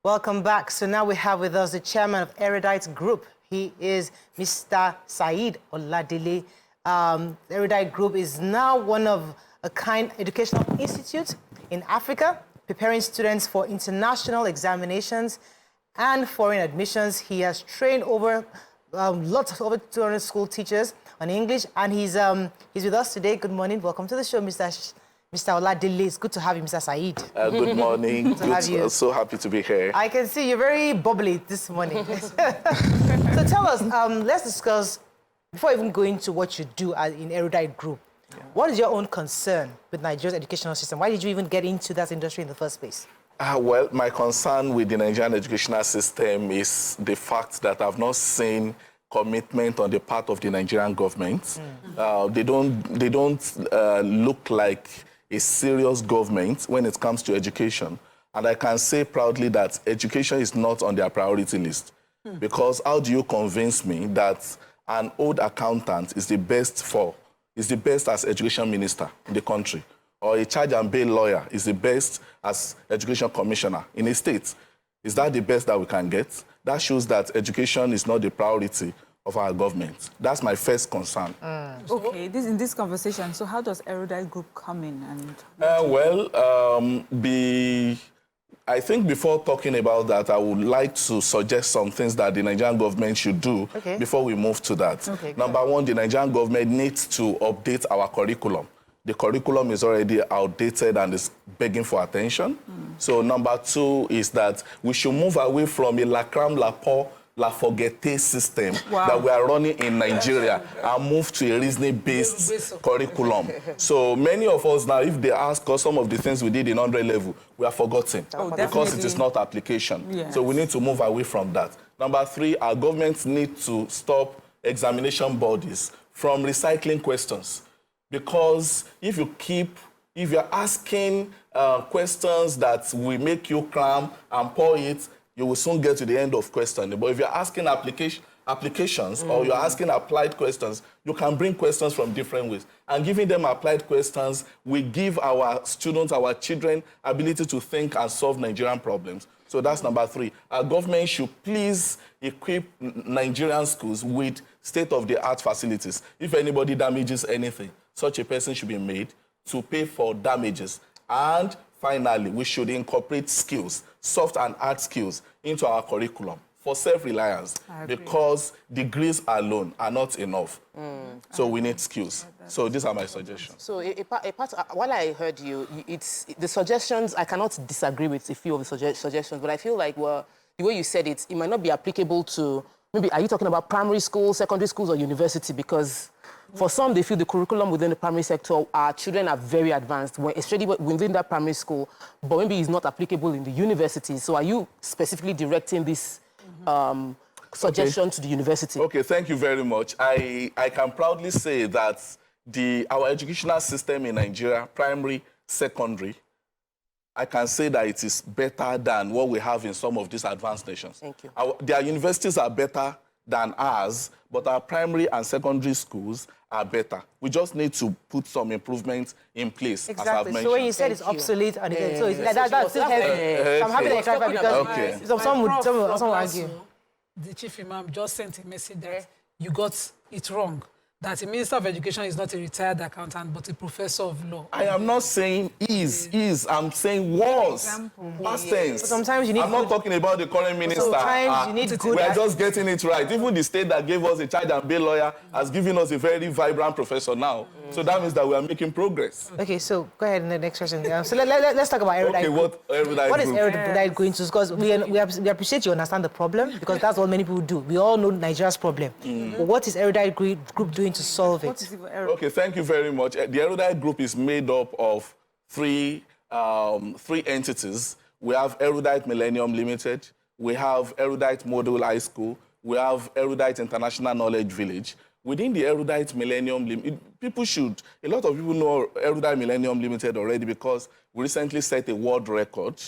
Welcome back. So now we have with us the chairman of Erudite Group. He is Mr. Saheed Oladele. Erudite Group is now one of a kind educational institute in Africa, preparing students for international examinations and foreign admissions. He has trained over over 200 school teachers on English, and he's with us today. Good morning. Welcome to the show, Mr. Oladele. It's good to have you, Mr. Saheed. Good morning. Good to have you. So happy to be here. I can see you're very bubbly this morning. So tell us, let's discuss, before even going to what you do in Erudite Group, what is your own concern with Nigeria's educational system? Why did you even get into that industry in the first place? Well, my concern with the Nigerian educational system is the fact that I've not seen commitment on the part of the Nigerian government. They don't look like a serious government when it comes to education. And I can say proudly that education is not on their priority list. Because how do you convince me that an old accountant is the best as education minister in the country, or a charge and bail lawyer is the best as education commissioner in a state? Is that the best that we can get? That shows that education is not the priority of our government. That's my first concern. Okay, in this conversation, so how does Erudite Group come in? I think before talking about that, I would like to suggest some things that the Nigerian government should do before we move to that. Number one, the Nigerian government needs to update our curriculum. The curriculum is already outdated and is begging for attention. So number two is that we should move away from a la cram, la pour, la forgete system that we are running in Nigeria and move to a reasoning-based curriculum. So many of us now, if they ask us some of the things we did in 100 level, we are forgotten because it is not application. Yes. So we need to move away from that. Number three, our governments need to stop examination bodies from recycling questions. Because if you're asking questions that will make you cram and pour it, you will soon get to the end of questioning. But if you're asking applications or you're asking applied questions, you can bring questions from different ways. And giving them applied questions will give our students, our children, ability to think and solve Nigerian problems. So that's number three. Our government should please equip Nigerian schools with state-of-the-art facilities. If anybody damages anything, such a person should be made to pay for damages. And finally, we should incorporate skills, soft and hard skills, into our curriculum for self-reliance, because degrees alone are not enough. So we need skills. So these are my suggestions. So while I heard you, it's the suggestions, I cannot disagree with a few of the suggestions, but I feel like, well, the way you said it, it might not be applicable to, maybe, are you talking about primary schools, secondary schools, or university? Because for some, they feel the curriculum within the primary sector, our children are very advanced, especially within that primary school, but maybe it's not applicable in the university. So are you specifically directing this suggestion to the university? Okay, thank you very much. I can proudly say that our educational system in Nigeria, primary, secondary, I can say that it is better than what we have in some of these advanced nations. Thank you. Their universities are better than ours, but our primary and secondary schools are better. We just need to put some improvements in place, as I've mentioned. So when you said it's obsolete, and so that's still heavy. So I'm happy to clarify because some would argue. The chief imam just sent a message that you got it wrong. That a minister of education is not a retired accountant, but a professor of law. I am not saying is. I'm saying was. Past tense. Sometimes you need. I'm not talking about the current minister. Sometimes you need good. We are just getting it right. Even the state that gave us a charge and bail lawyer has given us a very vibrant professor now. So that means that we are making progress. Okay, so go ahead in the next question. So let's talk about Erudite. Okay, what is Erudite going to? Because we appreciate you understand the problem, because that's what many people do. We all know Nigeria's problem. But what is Erudite Group doing to solve it? Okay, thank you very much. The Erudite Group is made up of three entities. We have Erudite Millennium Limited, we have Erudite Model High School, we have Erudite International Knowledge Village. Within the Erudite Millennium Limited, a lot of people know Erudite Millennium Limited already, because we recently set a world record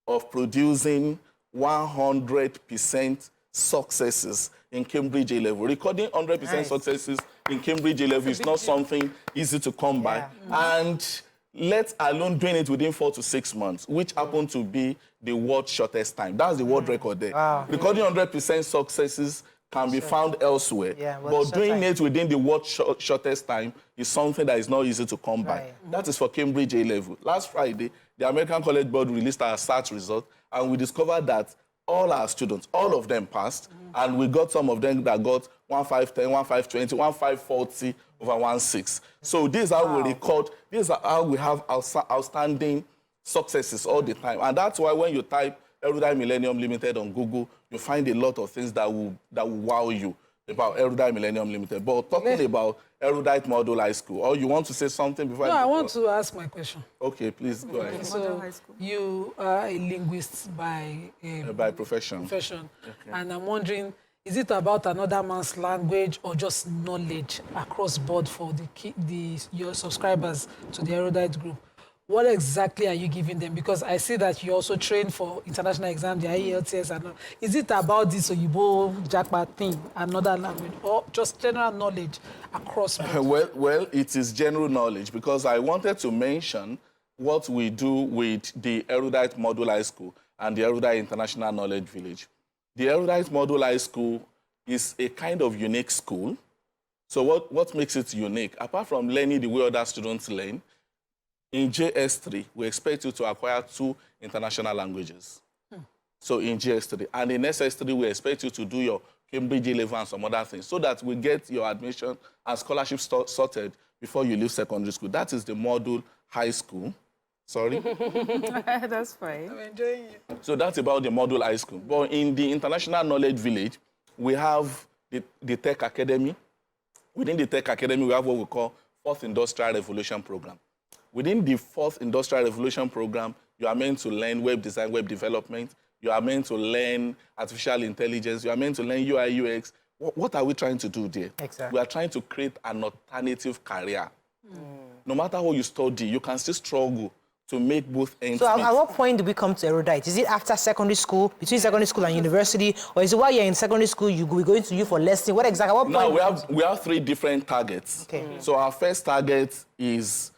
of producing 100% successes in Cambridge A-level. Recording 100% successes in Cambridge A-level is not something easy to come by. And let alone doing it within 4 to 6 months, which happened to be the world shortest time. That's the world record there. Wow. Recording 100% successes can be found elsewhere. Yeah, but doing it within the world shortest time is something that is not easy to come by. That is for Cambridge A-level. Last Friday, the American College Board released our SAT result, and we discovered that all our students, all of them passed, and we got some of them that got 1510, 1520, 1540 over 16. So this is how we record, this is how we have outstanding successes all the time. And that's why when you type Erudite Millennium Limited on Google, you find a lot of things that will wow you about Erudite Millennium Limited. But talking about Erudite Model High School, or you want to say something before? No, I want to ask my question. Okay, please go ahead. Model High School. You are a linguist by profession. Okay. And I'm wondering, is it about another man's language or just knowledge across board for your subscribers to the Erudite group? What exactly are you giving them? Because I see that you also train for international exam, the IELTS and all. Is it about this Oyibo Japa thing, another language, or just general knowledge across board? Well, it is general knowledge, because I wanted to mention what we do with the Erudite Model High School and the Erudite International Knowledge Village. The Erudite Model High School is a kind of unique school. So what makes it unique? Apart from learning the way other students learn, in JS3, we expect you to acquire 2 international languages. So in JS3. And in SS3, we expect you to do your Cambridge A-level and some other things, so that we get your admission and scholarship sorted before you leave secondary school. That is the Model High School. Sorry? That's fine. I'm enjoying you. So that's about the Model High School. But in the International Knowledge Village, we have the Tech Academy. Within the Tech Academy, we have what we call 4th Industrial Revolution Program. Within the 4th Industrial Revolution Program, you are meant to learn web design, web development. You are meant to learn artificial intelligence. You are meant to learn UI, UX. What are we trying to do there? Exactly. We are trying to create an alternative career. No matter what you study, you can still struggle to make both ends meet. So at what point do we come to Erudite? Is it after secondary school, between secondary school and university, or is it while you're in secondary school, we're going to you for lesson? What exactly? At what point? No, we have 3 different targets. Okay. So our first target is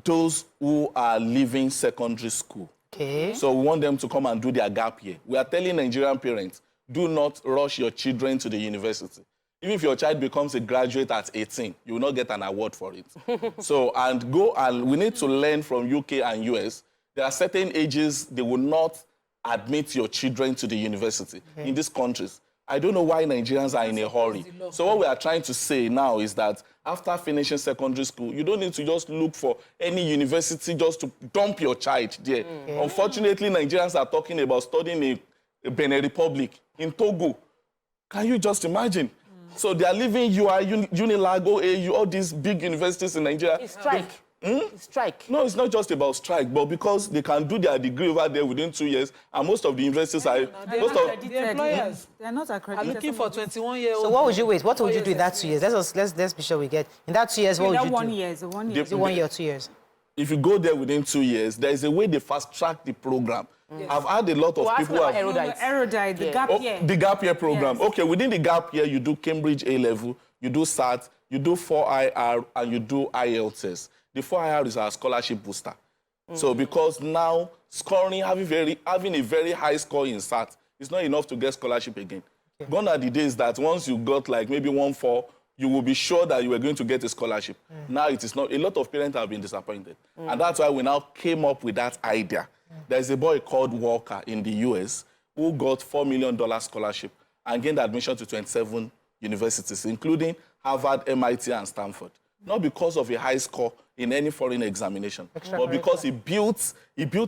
those who are leaving secondary school. Okay. So we want them to come and do their gap year. We are telling Nigerian parents, do not rush your children to the university. Even if your child becomes a graduate at 18, you will not get an award for it. We need to learn from UK and US. There are certain ages they will not admit your children to the university in these countries. I don't know why Nigerians are in a hurry. So what we are trying to say now is that after finishing secondary school, you don't need to just look for any university just to dump your child there. Unfortunately, Nigerians are talking about studying in Benin Republic, in Togo. Can you just imagine? So they are leaving Unilago, AU, all these big universities in Nigeria. It's strike. It's strike. No, it's not just about strike, but because they can do their degree over there within 2 years, and most of the universities are... The employers, they're not accredited. are looking for 21-year-olds. So what would you wait? What would you do in that 2 years? Let's be sure we get. In that 2 years, what would you do? 1 year. Is it 1 year? Is it 1 year or 2 years? If you go there within 2 years, there is a way they fast-track the program. I've had a lot of people who have... Erudite, the gap year. The gap year program. Yes. Okay, within the gap year, you do Cambridge A-level, you do SAT, you do 4IR, and you do IELTS. The 4IR is our scholarship booster. So because now scoring, having a very high score in SAT is not enough to get scholarship again. Gone are the days that once you got like maybe 1-4, you will be sure that you were going to get a scholarship. Now it is not. A lot of parents have been disappointed. And that's why we now came up with that idea. There's a boy called Walker in the US who got $4 million scholarship and gained admission to 27 universities, including Harvard, MIT, and Stanford. Not because of a high score in any foreign examination, but because he built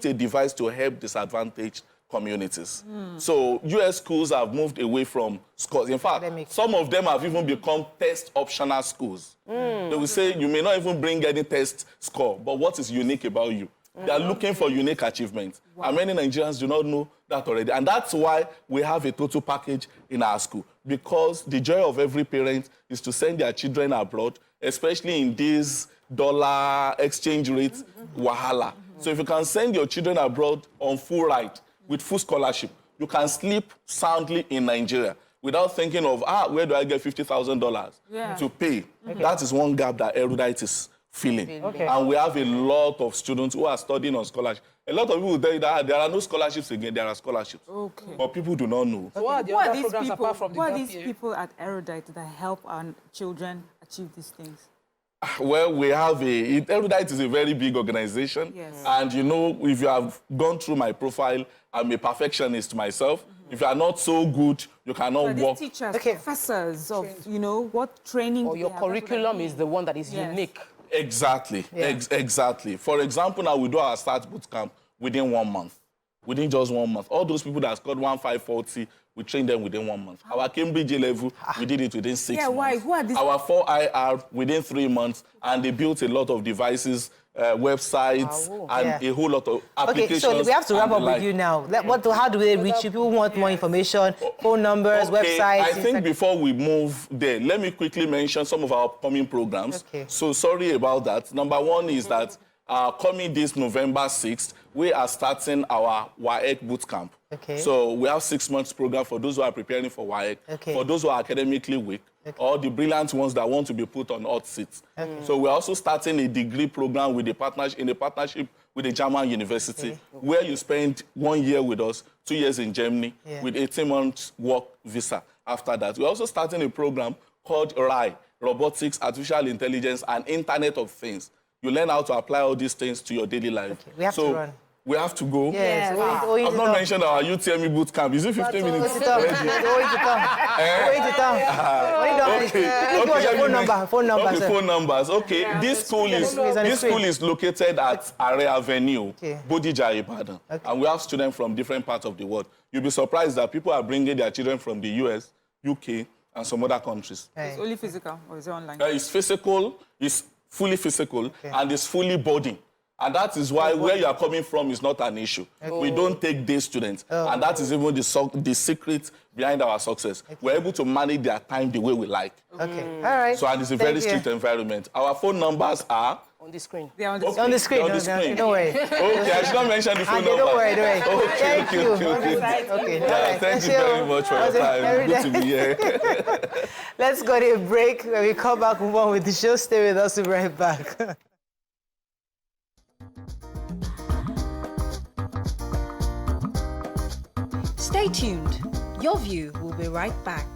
a device to help disadvantaged communities. So US schools have moved away from scores. In fact, some of them have even become test optional schools. They will say you may not even bring any test score, but what is unique about you? They are looking for unique achievements. And many Nigerians do not know that already. And that's why we have a total package in our school. Because the joy of every parent is to send their children abroad, especially in this dollar exchange rate wahala. So if you can send your children abroad on full ride with full scholarship, you can sleep soundly in Nigeria without thinking of, where do I get $50,000 to pay? That is one gap that Erudite is feeling. Okay. And we have a lot of students who are studying on scholarship. A lot of people will tell you that there are no scholarships again, there are scholarships. Okay. But people do not know. So what are the Who are other these programs people? apart from the Who are gap these year? people at Erudite that help our children achieve these things? Well, we have Erudite is a very big organization. Yes. And you know, if you have gone through my profile, I'm a perfectionist myself. If you are not so good, you cannot So work. these teachers, professors of, you know, what training Or do your they have? That's what I curriculum mean. is the one that is Yes. unique. Exactly. Yeah. Exactly. For example, now we do our start boot camp within 1 month. Within just 1 month. All those people that scored 1,540, we train them within 1 month. Our Cambridge A level, we did it within 6 months. Why? Who are these? Our 4IR within 3 months, and they built a lot of devices, websites, and a whole lot of applications. Okay, so we have to wrap and the up with like. you now. How do they reach you? People want more information, phone numbers, websites. I think before we move there, let me quickly mention some of our upcoming programs. Okay. So sorry about that. Number one is that coming this November 6th, we are starting our WAEC bootcamp. Okay. So we have 6 months program for those who are preparing for WAEC, Okay. for those who are academically weak, or the brilliant ones that want to be put on hot seats. So we're also starting a degree program with a partnership with a German university, where you spend 1 year with us, 2 years in Germany, with 18 months work visa after that. We're also starting a program called RAI, Robotics, Artificial Intelligence, and Internet of Things. You learn how to apply all these things to your daily life. Okay, we have to run. We have to go. Yes. I've not mentioned our UTME boot camp. Is it 15 minutes? Wait to come. What's your phone number? Phone number, Okay, sir. phone numbers. Okay, this school is located at Are Avenue, Bodija, Ibadan. And we have students from different parts of the world. You'll be surprised that people are bringing their children from the US, UK, and some other countries. It's only physical, or is it online? It's physical, it's fully physical, and it's fully boarding. And that is why where you are coming from is not an issue. We don't take day students. And that is even the secret behind our success. We're able to manage their time the way we like. Okay. All right. So, and it's a very strict environment. Our phone numbers are... On the screen. They are on the On the screen. On the screen. Don't worry. Okay, I should not mention the phone Okay, number. don't worry. Okay. Thank you. Okay. Yeah, Thank you very much for your time. Good to be here. Let's go to a break. When we come back, move on with the show. Stay with us. We'll be right back. Stay tuned. Your View will be right back.